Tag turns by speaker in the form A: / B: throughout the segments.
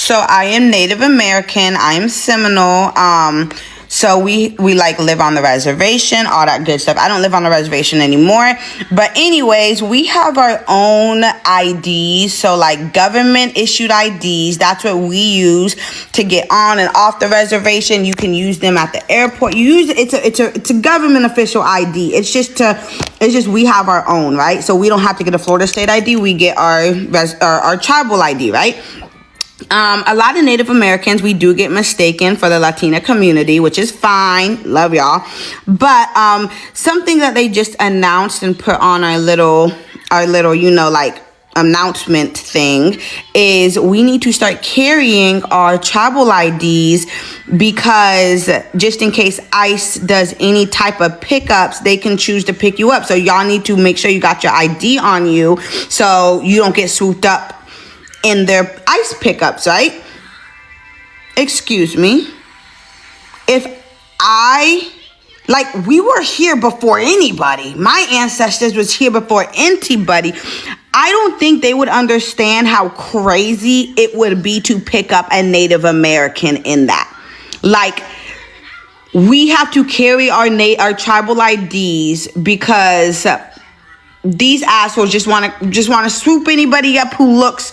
A: So I am Native American. I am Seminole. So we like live on the reservation, all that good stuff. I don't live on the reservation anymore. But anyways, we have our own IDs. So like government issued IDs. That's what we use to get on and off the reservation. You can use them at the airport. You use it's a government official ID. It's just we have our own, right? So we don't have to get a Florida state ID. We get our tribal ID, right? A lot of Native Americans, we do get mistaken for the Latina community, which is fine. Love y'all. But something that they just announced and put on our little, like announcement thing is we need to start carrying our tribal IDs, because just in case ICE does any type of pickups, they can choose to pick you up. So y'all need to make sure you got your ID on you so you don't get swooped up in their ICE pickups, right? Excuse me. We were here before anybody. My ancestors was here before anybody. I don't think they would understand how crazy it would be to pick up a Native American in that. Like, we have to carry our tribal IDs because these assholes just want to swoop anybody up who looks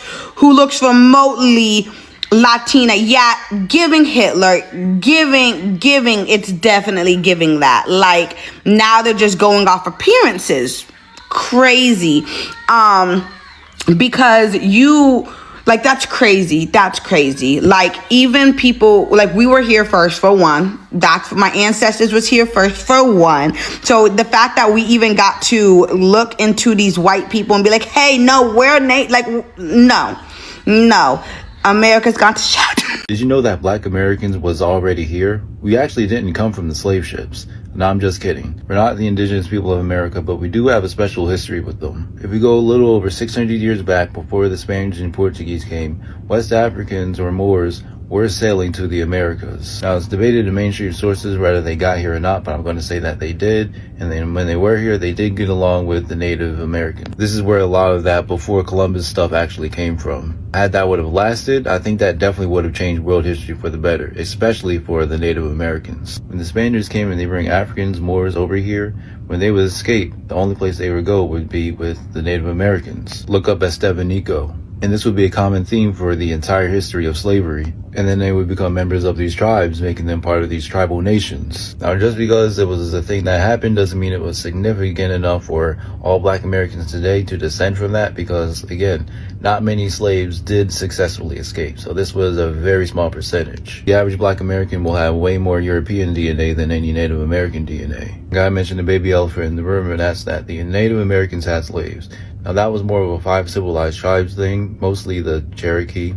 A: remotely Latina. Yeah, giving Hitler, giving. It's definitely giving that. Like, now they're just going off appearances. Crazy. Because that's crazy. That's crazy. Like, even people, like, we were here first for one. That's my ancestors was here first for one. So the fact that we even got to look into these white people and be like, hey, no, we're no. America's got to shut.
B: Did you know that Black Americans was already here? We actually didn't come from the slave ships. No, I'm just kidding. We're not the indigenous people of America, but we do have a special history with them. If we go a little over 600 years back, before the Spanish and Portuguese came, West Africans or Moors were sailing to the Americas. Now, it's debated in mainstream sources whether they got here or not, but I'm going to say that they did. And then when they were here, they did get along with the Native Americans. This is where a lot of that before Columbus stuff actually came from. Had that would have lasted, I think that definitely would have changed world history for the better, especially for the Native Americans. When the Spaniards came and they bring Africans, Moors over here, when they would escape, the only place they would go would be with the Native Americans. Look up Esteban Nico. And this would be a common theme for the entire history of slavery. And then they would become members of these tribes, making them part of these tribal nations. Now, just because it was a thing that happened doesn't mean it was significant enough for all Black Americans today to descend from that, because, again, not many slaves did successfully escape. So this was a very small percentage. The average Black American will have way more European DNA than any Native American DNA. The guy mentioned the baby elephant in the room, and that's that. The Native Americans had slaves. Now, that was more of a 5 civilized tribes thing, mostly the Cherokee.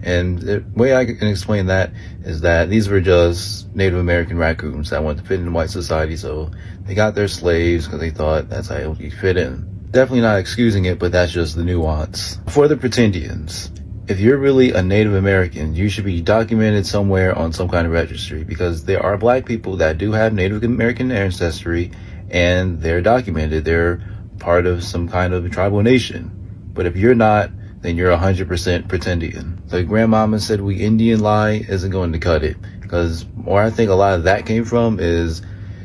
B: And the way I can explain that is that these were just Native American raccoons that wanted to fit in white society, so they got their slaves because they thought that's how you fit in. Definitely not excusing it, but that's just the nuance. For the pretendians, if you're really a Native American, you should be documented somewhere on some kind of registry, because there are Black people that do have Native American ancestry, and they're documented. They're part of some kind of tribal nation. But if you're not, then you're 100% pretendian. The grandmama said we Indian lie isn't going to cut it, because where I think a lot of that came from is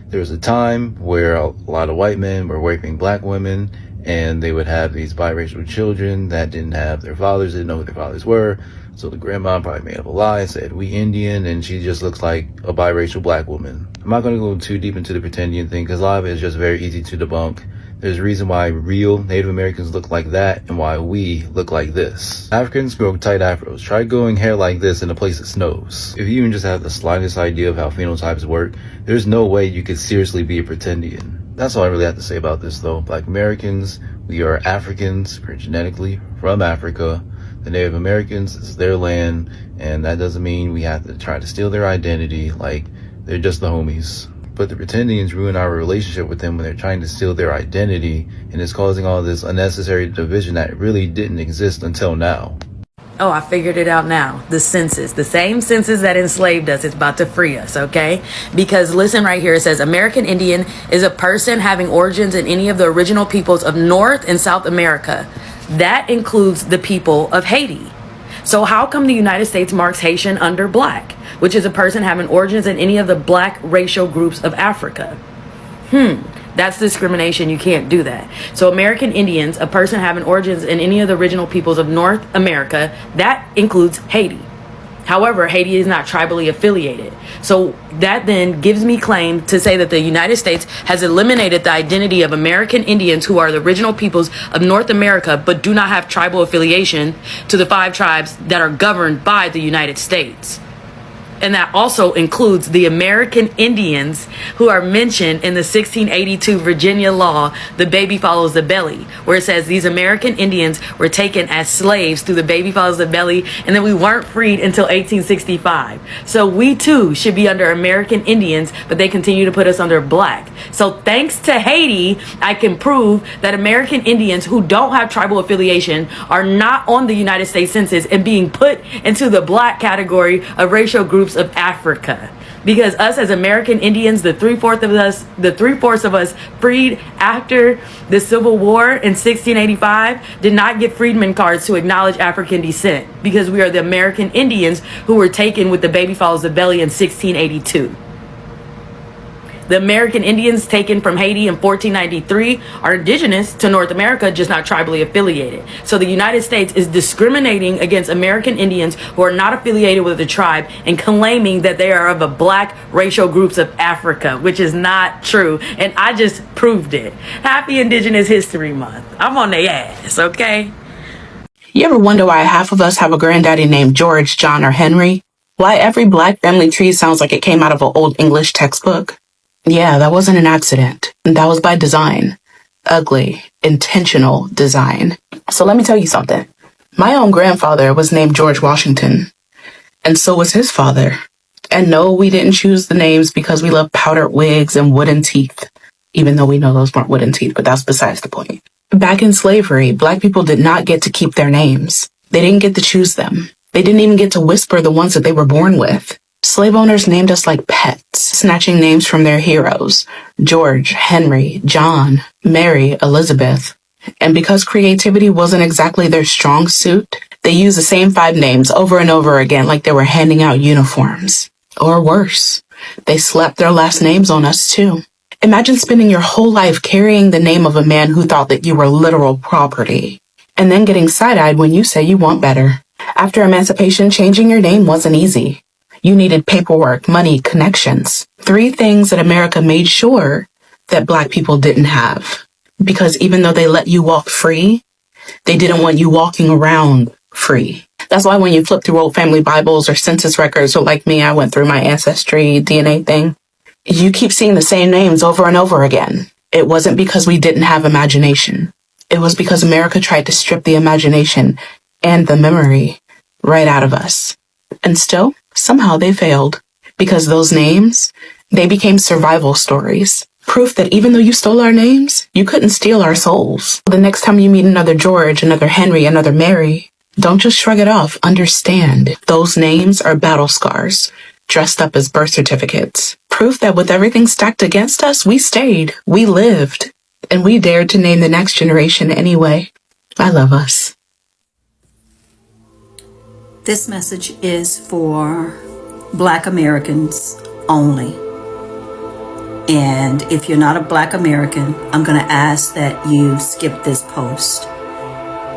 B: there was a time where a lot of white men were raping Black women, and they would have these biracial children that didn't have their fathers, didn't know who their fathers were. So the grandma probably made up a lie, said we Indian, and she just looks like a biracial Black woman. I'm not going to go too deep into the pretendian thing, because a lot of it is just very easy to debunk. There's a reason why real Native Americans look like that and why we look like this. Africans grow tight afros. Try growing hair like this in a place that snows. If you even just have the slightest idea of how phenotypes work, there's no way you could seriously be a pretendian. That's all I really have to say about this, though. Black Americans, we are Africans. We're genetically from Africa. The Native Americans, it's their land, and that doesn't mean we have to try to steal their identity like they're just the homies. But the pretendians ruin our relationship with them when they're trying to steal their identity, and it's causing all this unnecessary division that really didn't exist until now.
C: Oh, I figured it out now. The census, the same census that enslaved us, is about to free us, okay? Because listen right here, it says American Indian is a person having origins in any of the original peoples of North and South America. That includes the people of Haiti. So how come the United States marks Haitian under black, which is a person having origins in any of the black racial groups of Africa? That's discrimination. You can't do that. So American Indians, a person having origins in any of the original peoples of North America, that includes Haiti. However, Haiti is not tribally affiliated. So that then gives me claim to say that the United States has eliminated the identity of American Indians, who are the original peoples of North America, but do not have tribal affiliation to the 5 tribes that are governed by the United States. And that also includes the American Indians who are mentioned in the 1682 Virginia law, The Baby Follows the Belly, where it says these American Indians were taken as slaves through the baby follows the belly, and then we weren't freed until 1865. So we too should be under American Indians, but they continue to put us under black. So thanks to Haiti, I can prove that American Indians who don't have tribal affiliation are not on the United States Census and being put into the black category of racial groups of Africa, because us as American Indians, the three-fourths of us freed after the Civil War in 1685 did not get freedmen cards to acknowledge African descent, because we are the American Indians who were taken with the baby follows the belly in 1682. The American Indians taken from Haiti in 1493 are indigenous to North America, just not tribally affiliated. So the United States is discriminating against American Indians who are not affiliated with the tribe and claiming that they are of a black racial groups of Africa, which is not true. And I just proved it. Happy Indigenous History Month. I'm on their ass, okay?
D: You ever wonder why half of us have a granddaddy named George, John, or Henry? Why every black family tree sounds like it came out of an old English textbook? Yeah, that wasn't an accident. That was by design. Ugly, intentional design. So let me tell you something. My own grandfather was named George Washington, and so was his father. And no, we didn't choose the names because we love powdered wigs and wooden teeth, even though we know those weren't wooden teeth, but that's besides the point. Back in slavery, black people did not get to keep their names. They didn't get to choose them. They didn't even get to whisper the ones that they were born with. Slave owners named us like pets, snatching names from their heroes: George, Henry, John, Mary, Elizabeth. And because creativity wasn't exactly their strong suit, they used the same 5 names over and over again like they were handing out uniforms. Or worse, they slapped their last names on us too. Imagine spending your whole life carrying the name of a man who thought that you were literal property, and then getting side-eyed when you say you want better. After emancipation, changing your name wasn't easy. You needed paperwork, money, connections. 3 things that America made sure that black people didn't have. Because even though they let you walk free, they didn't want you walking around free. That's why when you flip through old family Bibles or census records, or like me, I went through my ancestry DNA thing, you keep seeing the same names over and over again. It wasn't because we didn't have imagination. It was because America tried to strip the imagination and the memory right out of us. And still, somehow they failed, because those names, they became survival stories. Proof that even though you stole our names, you couldn't steal our souls. The next time you meet another George, another Henry, another Mary, don't just shrug it off. Understand, those names are battle scars, dressed up as birth certificates. Proof that with everything stacked against us, we stayed, we lived, and we dared to name the next generation anyway. I love us.
E: This message is for Black Americans only. And if you're not a Black American, I'm going to ask that you skip this post,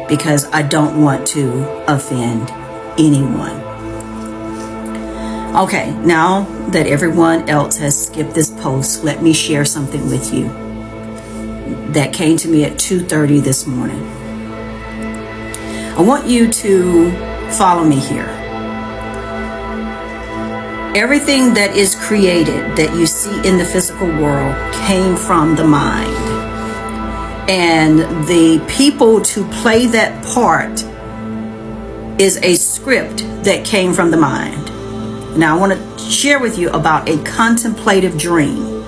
E: because I don't want to offend anyone. Okay, now that everyone else has skipped this post, let me share something with you that came to me at 2:30 this morning. I want you to follow me here. Everything that is created that you see in the physical world came from the mind. And the people to play that part is a script that came from the mind. Now I want to share with you about a contemplative dream.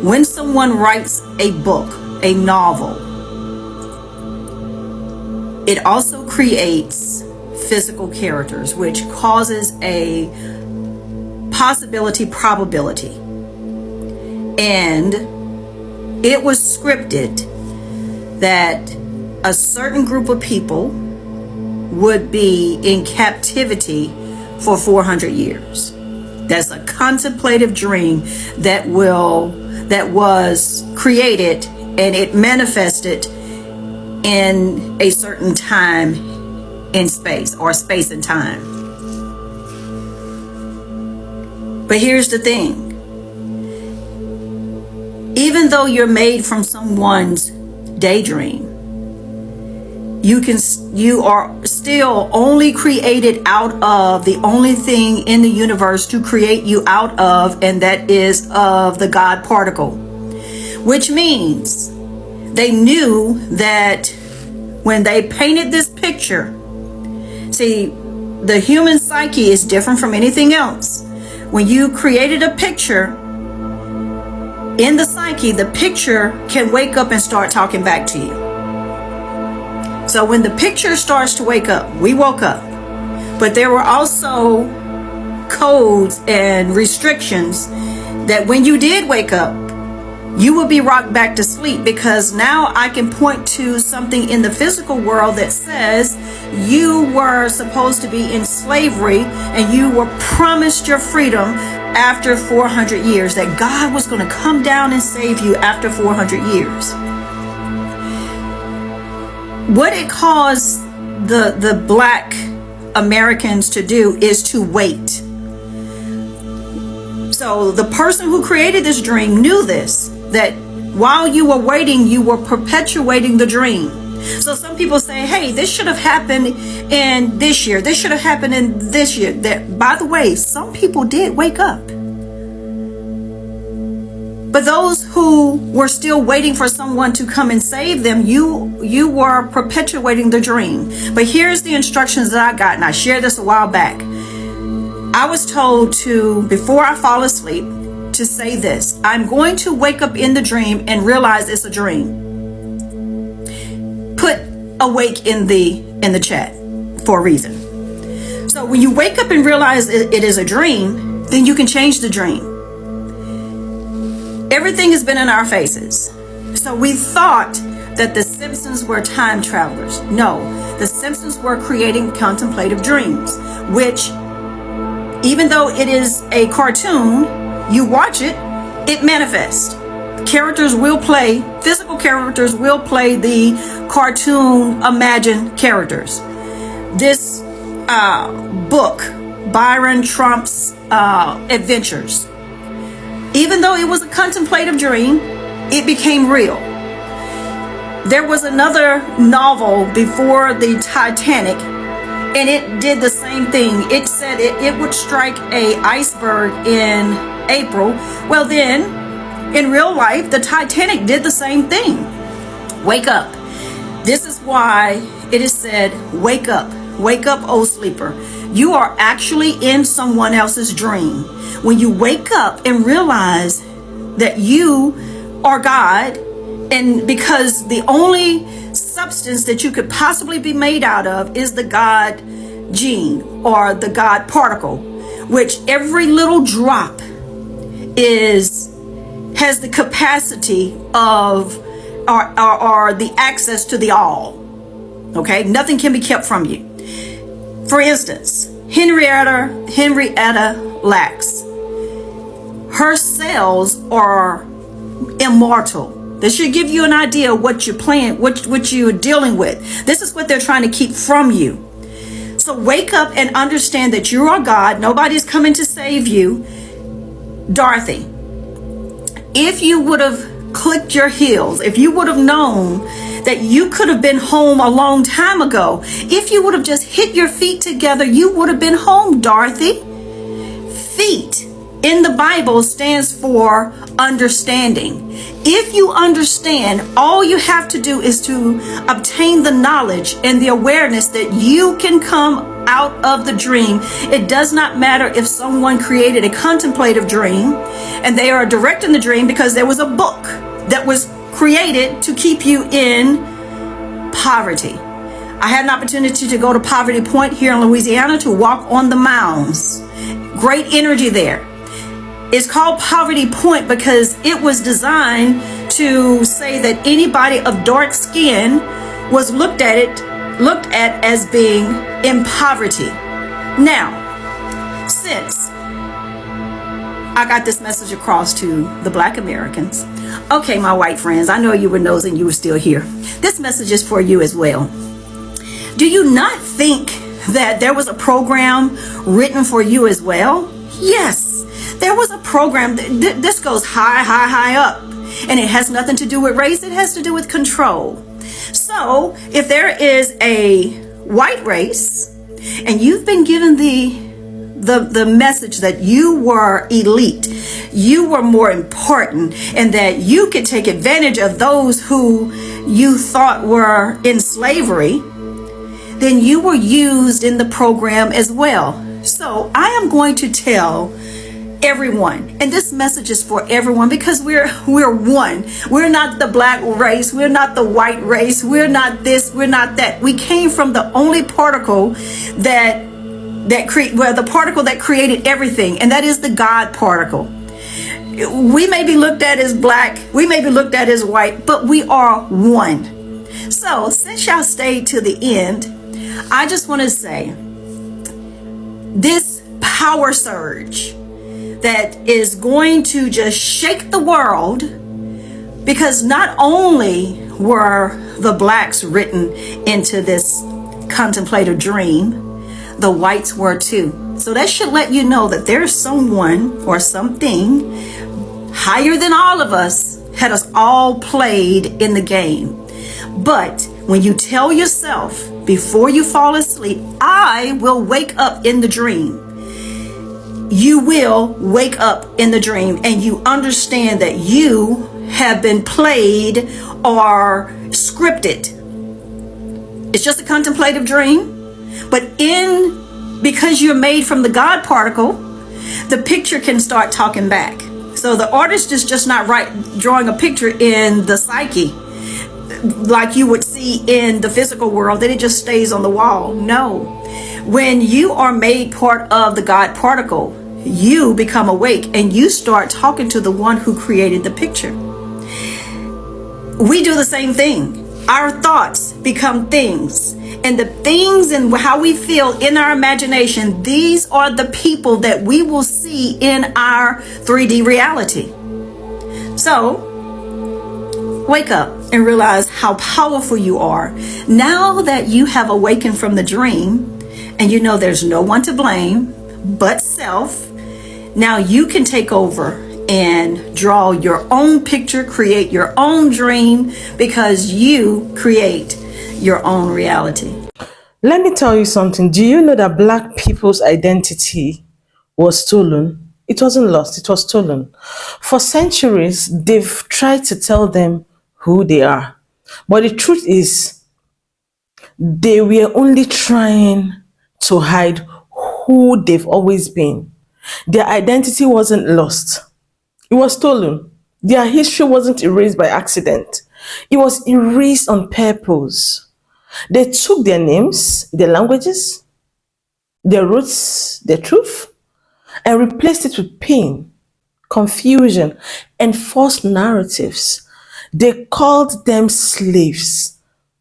E: When someone writes a book, a novel, it also creates physical characters, which causes a probability. And it was scripted that a certain group of people would be in captivity for 400 years. That's a contemplative dream that was created, and it manifested in a certain time in space, or space and time. But here's the thing. Even though you're made from someone's daydream, you are still only created out of the only thing in the universe to create you out of, and that is of the God particle. Which means they knew that when they painted this picture, see, the human psyche is different from anything else. When you created a picture in the psyche, the picture can wake up and start talking back to you. So when the picture starts to wake up, we woke up. But there were also codes and restrictions that when you did wake up, you would be rocked back to sleep, because now I can point to something in the physical world that says you were supposed to be in slavery and you were promised your freedom after 400 years, that God was going to come down and save you after 400 years. What it caused the Black Americans to do is to wait. So the person who created this dream knew this, that while you were waiting, you were perpetuating the dream. So some people say, hey, this should have happened in this year. This should have happened in this year. That, by the way, some people did wake up. But those who were still waiting for someone to come and save them, you were perpetuating the dream. But here's the instructions that I got, and I shared this a while back. I was told to, before I fall asleep, to say this: I'm going to wake up in the dream and realize it's a dream. Put awake in the chat for a reason. So when you wake up and realize it is a dream, then you can change the dream. Everything has been in our faces. So we thought that the Simpsons were time travelers. No, the Simpsons were creating contemplative dreams, which, even though it is a cartoon, you watch it, it manifests. Characters will play, physical characters will play the cartoon imagined characters. This book, Byron Trump's Adventures, even though it was a contemplative dream, it became real. There was another novel before the Titanic, and it did the same thing. It said it would strike an iceberg in April. Well, then, in real life, the Titanic did the same thing. Wake up. This is why it is said, wake up. Wake up, O sleeper. You are actually in someone else's dream. When you wake up and realize that you are God, and because the only substance that you could possibly be made out of is the God gene, or the God particle, which every little drop has the capacity of or the access to the all. Okay, nothing can be kept from you. For instance, Henrietta Lacks, her cells are immortal. This should give you an idea of what you're playing, what you're dealing with. This is what they're trying to keep from you. So wake up and understand that you are God. Nobody's coming to save you. Dorothy, if you would have clicked your heels, if you would have known that you could have been home a long time ago, if you would have just hit your feet together, you would have been home, Dorothy. Feet in the Bible stands for understanding. If you understand, all you have to do is to obtain the knowledge and the awareness that you can come out of the dream. It does not matter if someone created a contemplative dream and they are directing the dream, because there was a book that was created to keep you in poverty. I had an opportunity to go to Poverty Point here in Louisiana to walk on the mounds. Great energy there. It's called Poverty Point because it was designed to say that anybody of dark skin was looked at it looked at as being in poverty. Now, since I got this message across to the Black Americans, okay, my white friends, I know you were nosing, you were still here. This message is for you as well. Do you not think that there was a program written for you as well? Yes, there was a program. This goes high up, and it has nothing to do with race. It has to do with control. So if there is a white race and you've been given the message that you were elite, you were more important, and that you could take advantage of those who you thought were in slavery, then you were used in the program as well. So I am going to tell everyone, and this message is for everyone, because we're one. We're not the black race, we're not the white race, we're not this, we're not that. We came from the only particle the particle that created everything, and that is the God particle. We may be looked at as black, we may be looked at as white, but we are one. So since y'all stayed to the end, I just want to say this power surge that is going to just shake the world, because not only were the blacks written into this contemplative dream, the whites were too. So that should let you know that there's someone or something higher than all of us had us all played in the game. But when you tell yourself before you fall asleep, I will wake up in the dream, you will wake up in the dream, and you understand that you have been played or scripted. It's just a contemplative dream, but because you're made from the God particle, the picture can start talking back. So the artist is just not drawing a picture in the psyche like you would see in the physical world, that it just stays on the wall. No. When you are made part of the God particle, you become awake and you start talking to the one who created the picture. We do the same thing. Our thoughts become things, and the things and how we feel in our imagination, these are the people that we will see in our 3D reality. So wake up and realize how powerful you are. Now that you have awakened from the dream and you know there's no one to blame but self, now you can take over and draw your own picture, create your own dream, because you create your own reality.
F: Let me tell you something. Do you know that black people's identity was stolen? It wasn't lost, it was stolen. For centuries, they've tried to tell them who they are. But the truth is, they were only trying to hide who they've always been. Their identity wasn't lost. It was stolen. Their history wasn't erased by accident. It was erased on purpose. They took their names, their languages, their roots, their truth, and replaced it with pain, confusion, and false narratives. They called them slaves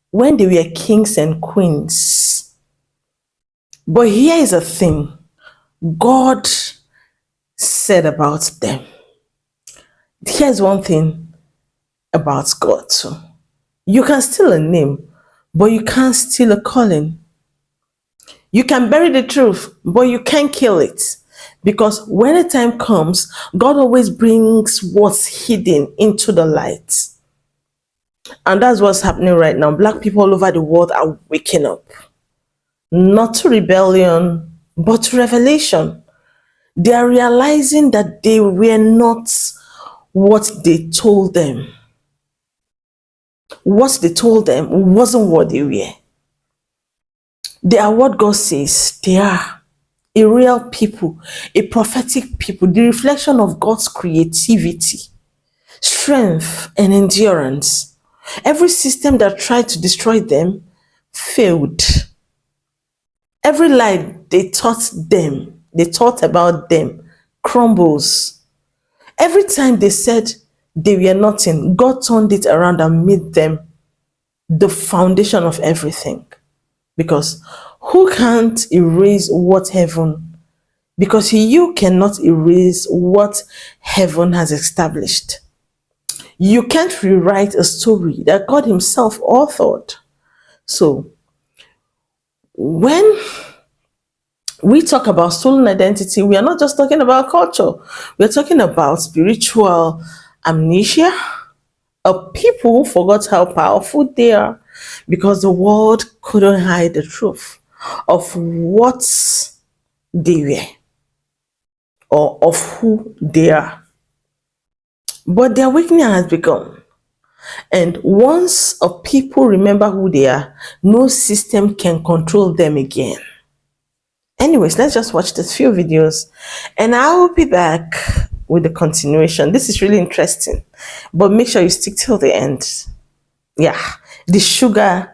F: when they were kings and queens. But here is a thing God said about them. Here's one thing about God too. You can steal a name, but you can't steal a calling. You can bury the truth, but you can't kill it. Because when the time comes, God always brings what's hidden into the light. And that's what's happening right now. Black people all over the world are waking up. Not to rebellion, but to revelation. They are realizing that they were not what they told them. What they told them wasn't what they were. They are what God says they are. A real people, a prophetic people, the reflection of God's creativity, strength, and endurance. Every system that tried to destroy them failed. Every lie they taught about them, crumbles. Every time they said they were nothing, God turned it around and made them the foundation of everything. Because who can't erase what heaven? Because you cannot erase what heaven has established. You can't rewrite a story that God Himself authored. So, when we talk about stolen identity, we are not just talking about culture. We're talking about spiritual amnesia of people who forgot how powerful they are because the world couldn't hide the truth of what they were or of who they are. But their awakening has begun. And once a people remember who they are, no system can control them again. Anyways, let's just watch these few videos and I will be back with the continuation. This is really interesting, but make sure you stick till the end. Yeah, the sugar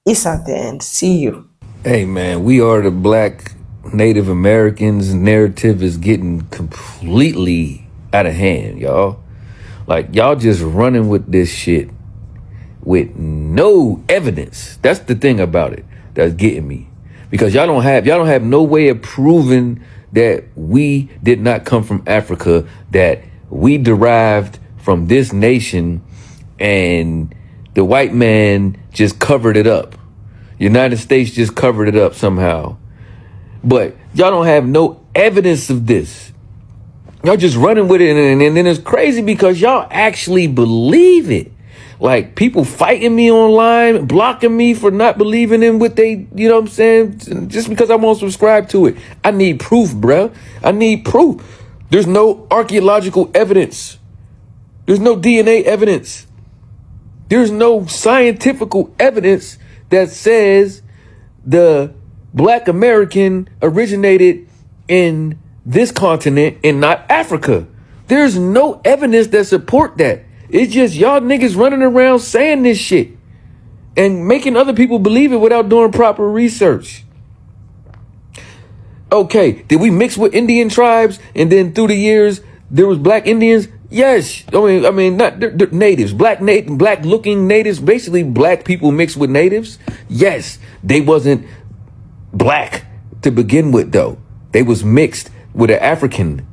F: is at the end. See you.
G: Hey man, we are the Black Native Americans. Narrative is getting completely out of hand, y'all. Like, y'all just running with this shit with no evidence. That's the thing about it that's getting me. Because y'all don't have no way of proving that we did not come from Africa, that we derived from this nation and the white man just covered it up. United States just covered it up somehow. But y'all don't have no evidence of this. Y'all just running with it, and then it's crazy because y'all actually believe it. Like, people fighting me online, blocking me for not believing in what they, you know what I'm saying? Just because I won't subscribe to it. I need proof, bruh. I need proof. There's no archaeological evidence. There's no DNA evidence. There's no scientific evidence that says the Black American originated in this continent and not Africa. There's no evidence that support that. It's just y'all niggas running around saying this shit and making other people believe it without doing proper research. Okay, did we mix with Indian tribes and then through the years there was Black Indians? Yes. I mean, not they're natives, black looking natives, basically black people mixed with natives. Yes, they wasn't black to begin with though. They was mixed with an African.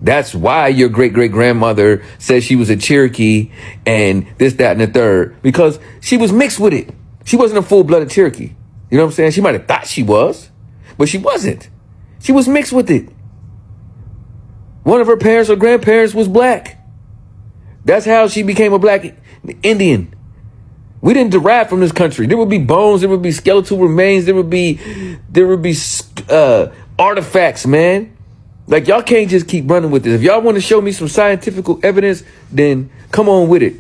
G: That's why your great-great-grandmother says she was a Cherokee and this, that, and the third, because she was mixed with it. She wasn't a full-blooded Cherokee. You know what I'm saying? She might have thought she was, but she wasn't. She was mixed with it. One of her parents or grandparents was black. That's how she became a Black Indian. We didn't derive from this country. There would be bones, there would be skeletal remains, there would be artifacts, man. Like, y'all can't just keep running with this. If y'all want to show me some scientific evidence, then come on with it.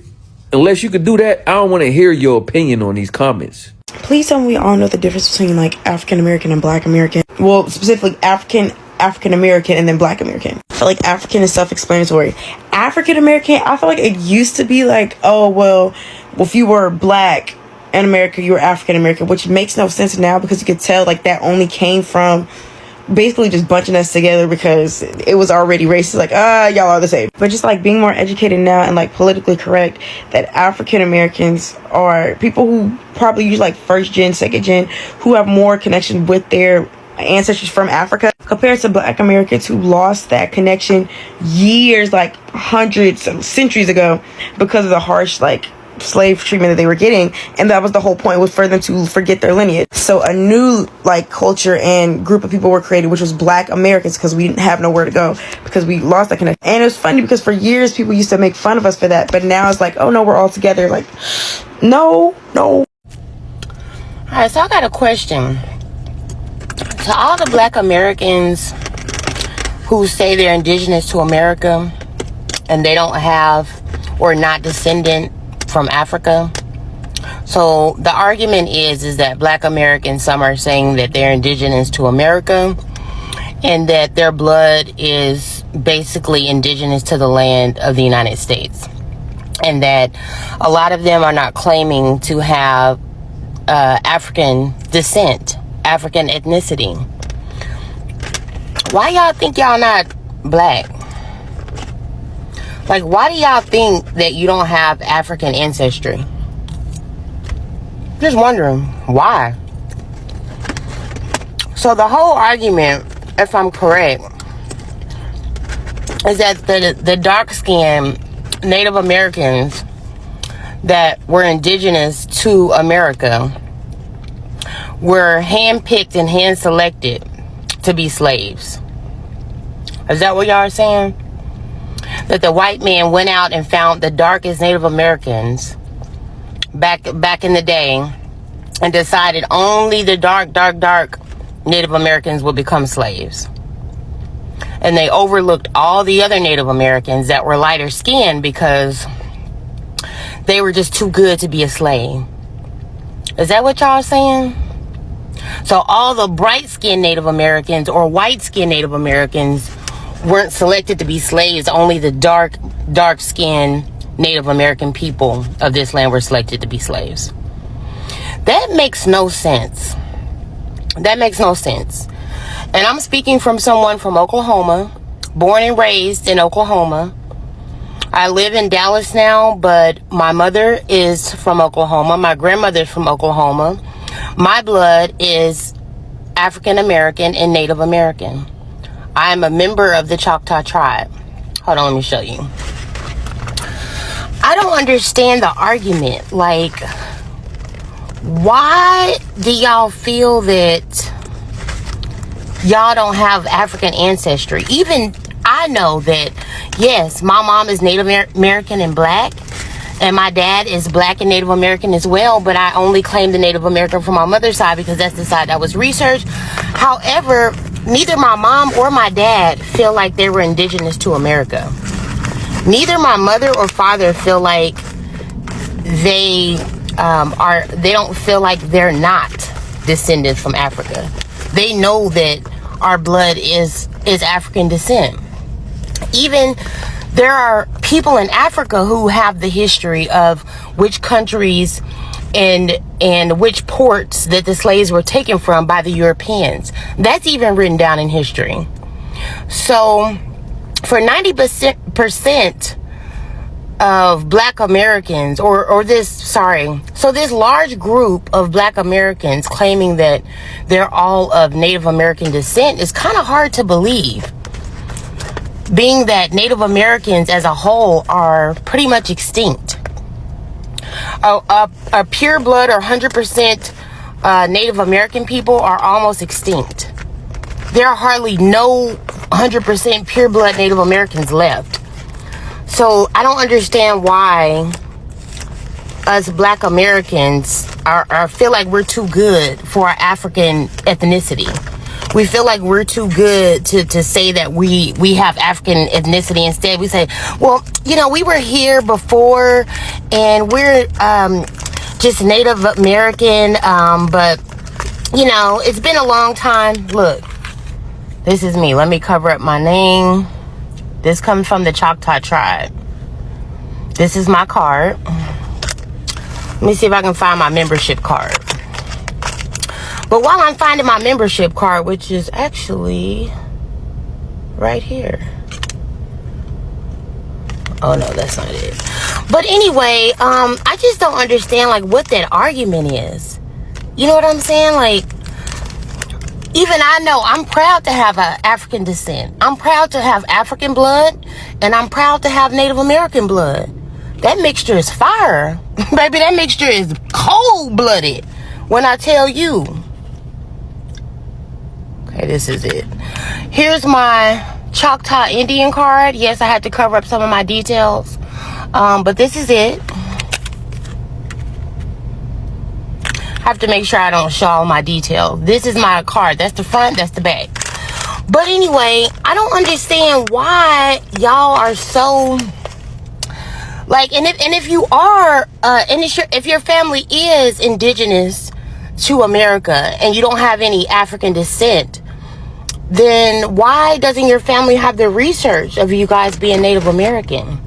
G: Unless you could do that, I don't want to hear your opinion on these comments.
C: Please tell me we all know the difference between like African American and Black American. Well, specifically African American and then Black American. I feel like African is self-explanatory. African American, I feel like it used to be like, oh, well, if you were Black in America, you were African American, which makes no sense now because you could tell like that only came from basically just bunching us together because it was already racist, like, y'all are the same. But just like being more educated now and like politically correct, that African Americans are people who probably use like first gen, second gen, who have more connection with their ancestors from Africa compared to Black Americans who lost that connection years, like hundreds, centuries ago because of the harsh like slave treatment that they were getting, and that was the whole point, was for them to forget their lineage. So a new like culture and group of people were created, which was Black Americans, because we didn't have nowhere to go because we lost that connection. And it was funny because for years people used to make fun of us for that, but now it's like, oh no, we're all together. Like, no.
H: All right, so I got a question to all the Black Americans who say they're indigenous to America and they don't have or not descendant from Africa. So the argument is that Black Americans, some are saying that they're indigenous to America and that their blood is basically indigenous to the land of the United States, and that a lot of them are not claiming to have African descent, African ethnicity. Why y'all think y'all not Black? Like, why do y'all think that you don't have African ancestry? Just wondering, why? So the whole argument, if I'm correct, is that the dark-skinned Native Americans that were indigenous to America were handpicked and hand-selected to be slaves. Is that what y'all are saying? That the white man went out and found the darkest Native Americans back in the day and decided only the dark Native Americans would become slaves. And they overlooked all the other Native Americans that were lighter skinned because they were just too good to be a slave. Is that what y'all are saying? So all the bright-skinned Native Americans or white-skinned Native Americans weren't selected to be slaves. Only the dark-skinned Native American people of this land were selected to be slaves. That makes no sense. That makes no sense. And I'm speaking from someone from Oklahoma, born and raised in Oklahoma. I live in Dallas now, but my mother is from Oklahoma. My grandmother's from Oklahoma. My blood is African American and Native American. I am a member of the Choctaw tribe. Hold on, let me show you. I don't understand the argument. Like, why do y'all feel that y'all don't have African ancestry? Even I know that, yes, my mom is Native American and black, and my dad is black and Native American as well, but I only claim the Native American from my mother's side because that's the side that was researched. However, neither my mom or my dad feel like they were indigenous to America. Neither my mother or father feel like they don't feel like they're not descended from Africa. They know that our blood is African descent. Even there are people in Africa who have the history of which countries and which ports that the slaves were taken from by the Europeans. That's even written down in history. So for 90% of black Americans so this large group of black Americans claiming that they're all of Native American descent is kind of hard to believe, being that Native Americans as a whole are pretty much extinct. A pure blood or 100% Native American people are almost extinct. There are hardly no 100% pure blood Native Americans left. So I don't understand why us black Americans feel like we're too good for our African ethnicity. We feel like we're too good to say that we have African ethnicity. Instead, we say, well, we were here before and we're just Native American. But, it's been a long time. Look, this is me. Let me cover up my name. This comes from the Choctaw tribe. This is my card. Let me see if I can find my membership card. But while I'm finding my membership card, which is actually right here. Oh no, that's not it. But anyway, I just don't understand like what that argument is. You know what I'm saying? Like, even I know I'm proud to have an African descent. I'm proud to have African blood, and I'm proud to have Native American blood. That mixture is fire. Baby, that mixture is cold-blooded when I tell you. Okay, this is it. Here's my Choctaw Indian card. Yes, I had to cover up some of my details. But this is it. I have to make sure I don't show all my details. This is my card. That's the front, that's the back. But anyway, I don't understand why y'all are so like, and if you are if your family is indigenous to America and you don't have any African descent, then why doesn't your family have the research of you guys being Native American?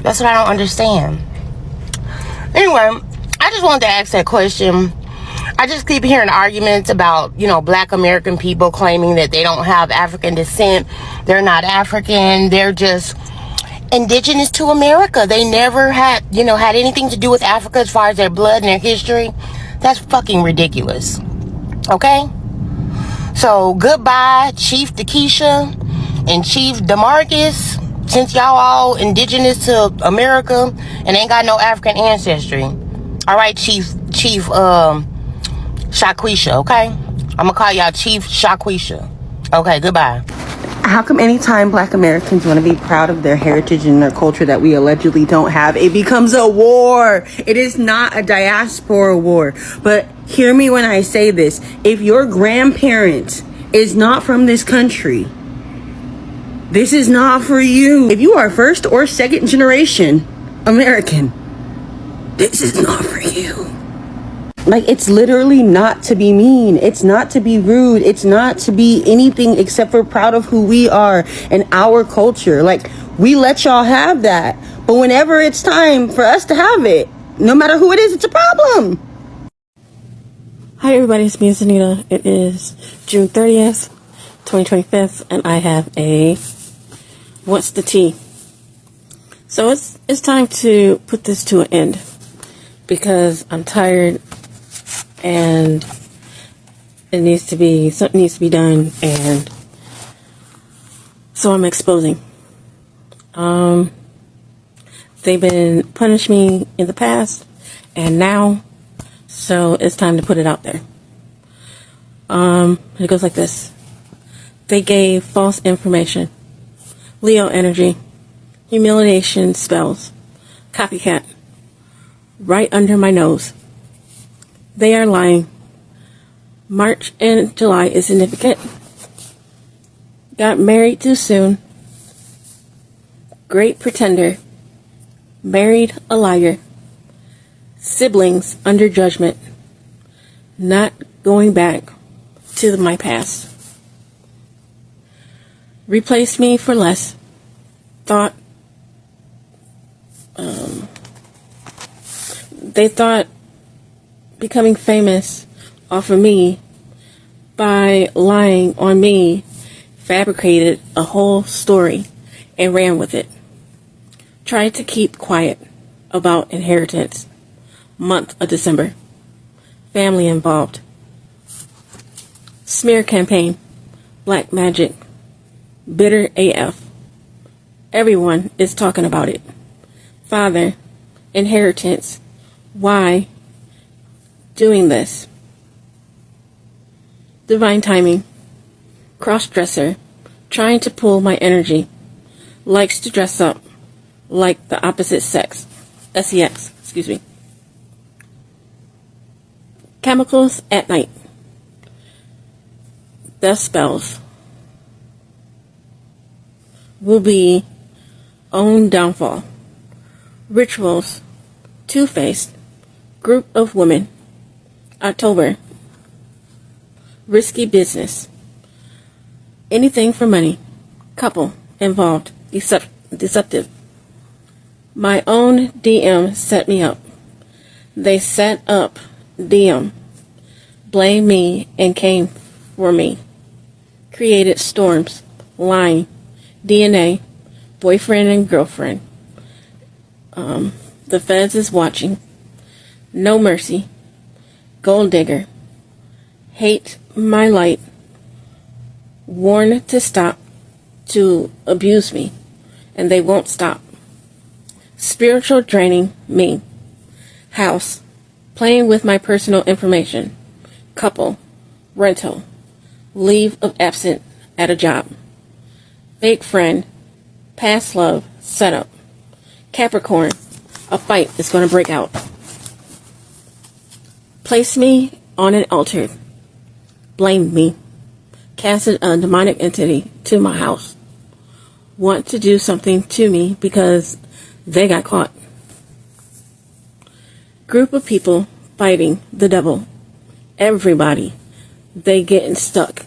H: That's what I don't understand. Anyway, I just wanted to ask that question. I just keep hearing arguments about, black American people claiming that they don't have African descent. They're not African. They're just indigenous to America. They never had anything to do with Africa as far as their blood and their history. That's fucking ridiculous. Okay? So goodbye, Chief Dakisha and Chief Demarcus. Since y'all all indigenous to America and ain't got no African ancestry. All right, Chief Shaquisha, okay? I'm gonna call y'all Chief Shaquisha. Okay, goodbye.
I: How come anytime Black Americans want to be proud of their heritage and their culture that we allegedly don't have, it becomes a war? It is not a diaspora war. But hear me when I say this. If your grandparent is not from this country, this is not for you. If you are first or second generation American, this is not for you. Like, it's literally not to be mean. It's not to be rude. It's not to be anything except for proud of who we are and our culture. Like, we let y'all have that. But whenever it's time for us to have it, no matter who it is, it's a problem.
J: Hi everybody, it's me, Anita. It is June 30th, 2025, and I have a What's the Tea? So it's time to put this to an end because I'm tired and something needs to be done, and so I'm exposing. They've been punishing me in the past and now, so it's time to put it out there. It goes like this. They gave false information, Leo energy, humiliation spells, copycat, right under my nose. They are lying. March and July is significant. Got married too soon. Great pretender. Married a liar. Siblings under judgment. Not going back to my past. Replace me for less. They thought becoming famous off of me by lying on me, fabricated a whole story and ran with it. Tried to keep quiet about inheritance. Month of December. Family involved. Smear campaign. Black magic. Bitter AF. Everyone is talking about it. Father. Inheritance. Why doing this? Divine timing. Cross-dresser. Trying to pull my energy. Likes to dress up like the opposite sex. SEX. Excuse me. Chemicals at night. Death spells. Will be own downfall. Rituals. Two-faced. Group of women. October. Risky business. Anything for money. Couple involved. Deceptive. My own DM set me up. They set up DM. Blame me and came for me. Created storms. Lying. DNA. Boyfriend and girlfriend. The feds is watching. No mercy. Gold digger. Hate my light. Warn to stop to abuse me, and they won't stop. Spiritual draining me. House. Playing with my personal information. Couple. Rental. Leave of absence at a job. Fake friend. Past love. Setup. Capricorn. A fight is going to break out. Place me on an altar. Blame me. Casted a demonic entity to my house. Want to do something to me because they got caught. Group of people fighting the devil. Everybody. They getting stuck.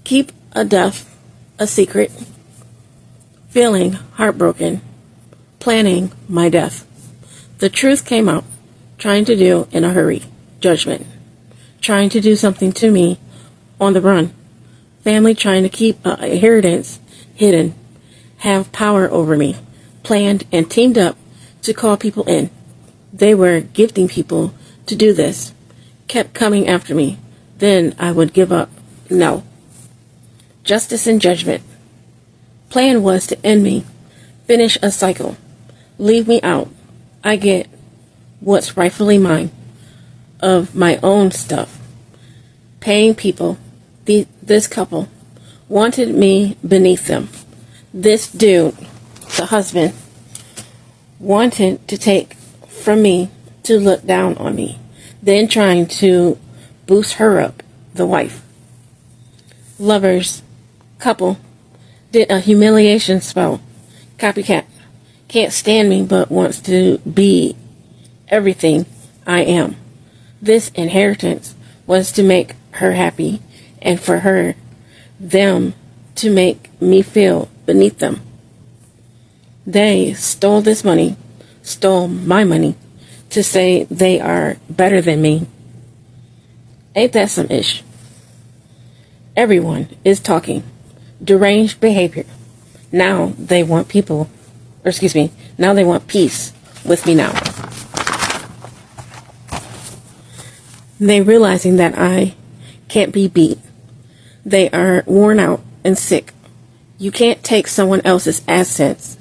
J: Keep a death a secret. Feeling heartbroken. Planning my death. The truth came out. Trying to do in a hurry. Judgment. Trying to do something to me on the run. Family trying to keep an inheritance hidden. Have power over me. Planned and teamed up to call people in. They were gifting people to do this. Kept coming after me. Then I would give up No. Justice and judgment. Plan was to end me, finish a cycle, leave me out. I get what's rightfully mine, of my own stuff. Paying people, this couple, wanted me beneath them. This dude, the husband, wanted to take from me to look down on me, then trying to boost her up, the wife. Lovers, couple, did a humiliation spell. Copycat, can't stand me but wants to be everything I am. This inheritance was to make her happy, and for them to make me feel beneath them. They stole this money, stole my money, to say they are better than me. Ain't that some ish? Everyone is talking. Deranged behavior. Now they want now they want peace with me now. They realizing that I can't be beat. They are worn out and sick. You can't take someone else's assets.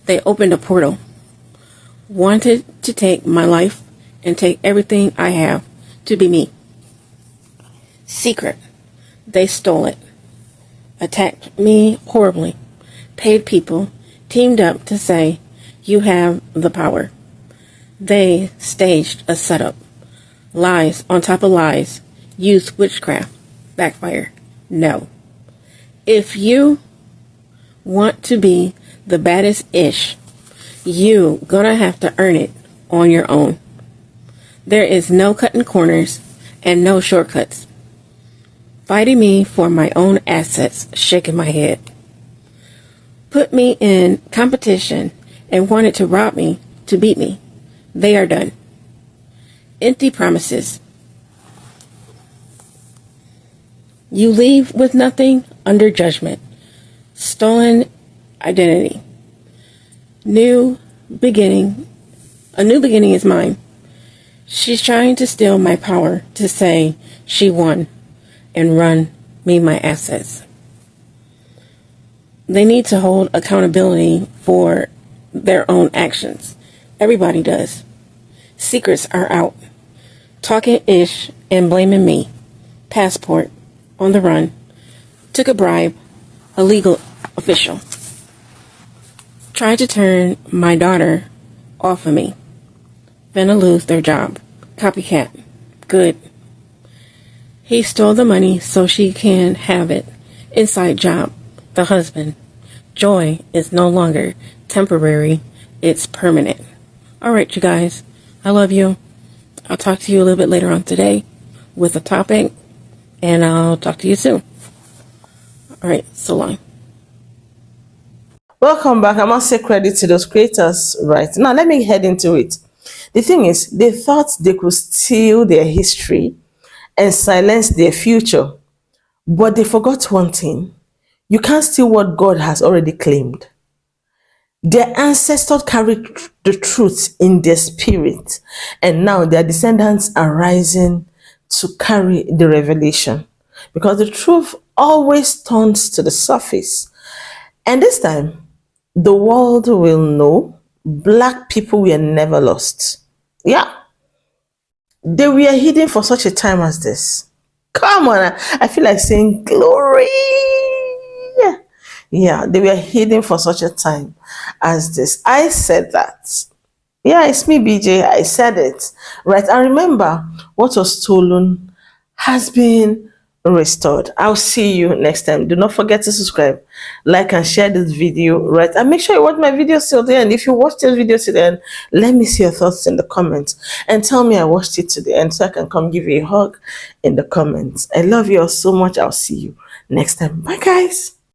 J: They opened a portal. Wanted to take my life and take everything I have to be me. Secret. They stole it. Attacked me horribly. Paid people. Teamed up to say, you have the power. They staged a setup. Lies on top of lies. Used witchcraft. Backfire. No. If you want to be the baddest ish, you gonna have to earn it on your own. There is no cutting corners and no shortcuts. Fighting me for my own assets, shaking my head. Put me in competition and wanted to rob me, to beat me. They are done. Empty promises. You leave with nothing under judgment. Stolen identity. A new beginning is mine. She's trying to steal my power to say she won and run me my assets. They need to hold accountability for their own actions. Everybody does. Secrets are out. Talking ish and blaming me. Passport on the run. Took a bribe. A legal official. Tried to turn my daughter off of me. Finna lose their job. Copycat. Good. He stole the money so she can have it. Inside job. The husband. Joy is no longer temporary. It's permanent. Alright, you guys. I love you. I'll talk to you a little bit later on today with a topic. And I'll talk to you soon. Alright, so long.
F: Welcome back. I must say credit to those creators. Right now, let me head into it. The thing is, they thought they could steal their history and silence their future. But they forgot one thing. You can't steal what God has already claimed. Their ancestors carried the truth in their spirit, and now their descendants are rising to carry the revelation. Because the truth always turns to the surface. And this time, the world will know Black people were never lost. Yeah. They were hidden for such a time as this. Come on, I feel like saying glory. Yeah, they were hidden for such a time as this. I said that. Yeah, it's me, BJ. I said it. Right. And remember, what was stolen has been restored. I'll see you next time. Do not forget to subscribe, like, and share this video. Right. And make sure you watch my videos till the end. If you watch this video till the end, let me see your thoughts in the comments. And tell me I watched it to the end so I can come give you a hug in the comments. I love you all so much. I'll see you next time. Bye, guys.